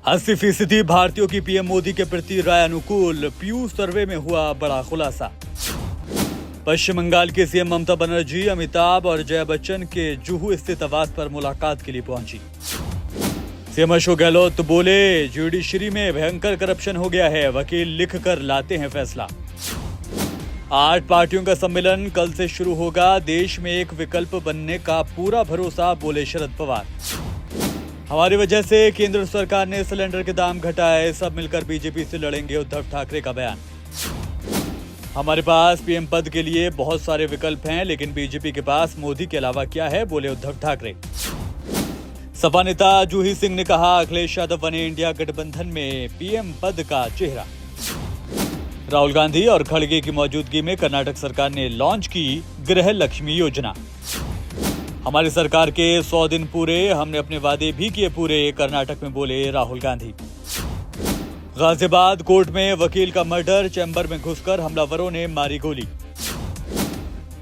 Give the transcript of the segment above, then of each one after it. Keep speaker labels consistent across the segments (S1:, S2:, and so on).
S1: 80% भारतीयों की पीएम मोदी के प्रति राय अनुकूल, पीयू सर्वे में हुआ बड़ा खुलासा। पश्चिम बंगाल के सीएम ममता बनर्जी अमिताभ और जया बच्चन के जुहू स्थित आवास पर मुलाकात के लिए पहुंची। सीएम अशोक गहलोत बोले, जुडिशरी में भयंकर करप्शन हो गया है, वकील लिखकर लाते हैं फैसला। 8 पार्टियों का सम्मेलन कल से शुरू होगा, देश में एक विकल्प बनने का पूरा भरोसा, बोले शरद पवार। हमारी वजह से केंद्र सरकार ने सिलेंडर के दाम घटाए, सब मिलकर बीजेपी से लड़ेंगे, उद्धव ठाकरे का बयान। हमारे पास पीएम पद के लिए बहुत सारे विकल्प हैं, लेकिन बीजेपी के पास मोदी के अलावा क्या है, बोले उद्धव ठाकरे। सपा नेता जूही सिंह ने कहा, अखिलेश यादव बने इंडिया गठबंधन में पीएम पद का चेहरा। राहुल गांधी और खड़गे की मौजूदगी में कर्नाटक सरकार ने लॉन्च की गृह लक्ष्मी योजना। हमारी सरकार के 100 दिन पूरे, हमने अपने वादे भी किए पूरे, कर्नाटक में बोले राहुल गांधी। गाजियाबाद कोर्ट में वकील का मर्डर, चैम्बर में घुसकर हमलावरों ने मारी गोली।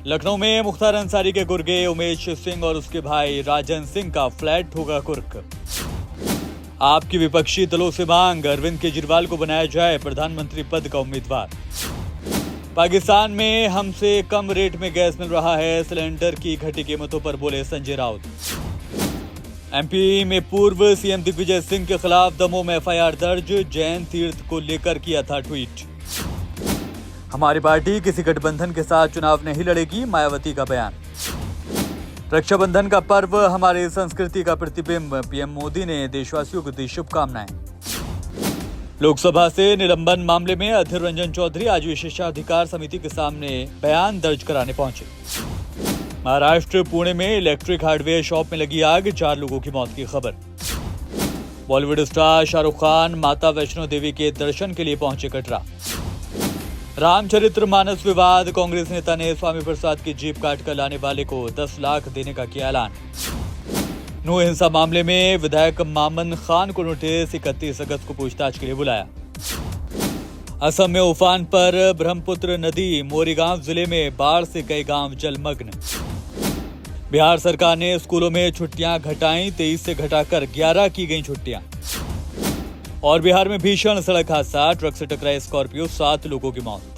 S1: लखनऊ में मुख्तार अंसारी के गुर्गे उमेश सिंह और उसके भाई राजन सिंह का फ्लैट ठोका कुर्क। आपकी विपक्षी दलों से मांग, अरविंद केजरीवाल को बनाया जाए प्रधानमंत्री पद का उम्मीदवार। पाकिस्तान में हमसे कम रेट में गैस मिल रहा है, सिलेंडर की घटी कीमतों पर बोले संजय राउत। एमपी में पूर्व सीएम दिग्विजय सिंह के खिलाफ दमोह में एफआईआर दर्ज, जैन तीर्थ को लेकर किया था ट्वीट। हमारी पार्टी किसी गठबंधन के साथ चुनाव नहीं लड़ेगी, मायावती का बयान। रक्षाबंधन का पर्व हमारी संस्कृति का प्रतिबिंब, पीएम मोदी ने देशवासियों को दी शुभकामनाएं। लोकसभा से निलंबन मामले में अधीर रंजन चौधरी आज विशेषाधिकार समिति के सामने बयान दर्ज कराने पहुंचे। महाराष्ट्र पुणे में इलेक्ट्रिक हार्डवेयर शॉप में लगी आग, 4 लोगों की मौत की खबर। बॉलीवुड स्टार शाहरुख खान माता वैष्णो देवी के दर्शन के लिए पहुंचे कटरा। रामचरित्र मानस विवाद, कांग्रेस नेता ने स्वामी प्रसाद की जीप काटकर लाने वाले को 10 लाख देने का किया ऐलान। नू हिंसा मामले में विधायक मामन खान को नोटिस, 31 अगस्त को पूछताछ के लिए बुलाया। असम में उफान पर ब्रह्मपुत्र नदी, मोरीगांव जिले में बाढ़ से कई गांव जलमग्न। बिहार सरकार ने स्कूलों में छुट्टियां घटाई, 23 से घटाकर 11 की गई छुट्टियां। और बिहार में भीषण सड़क हादसा, ट्रक से टकराई स्कॉर्पियो, 7 लोगों की मौत।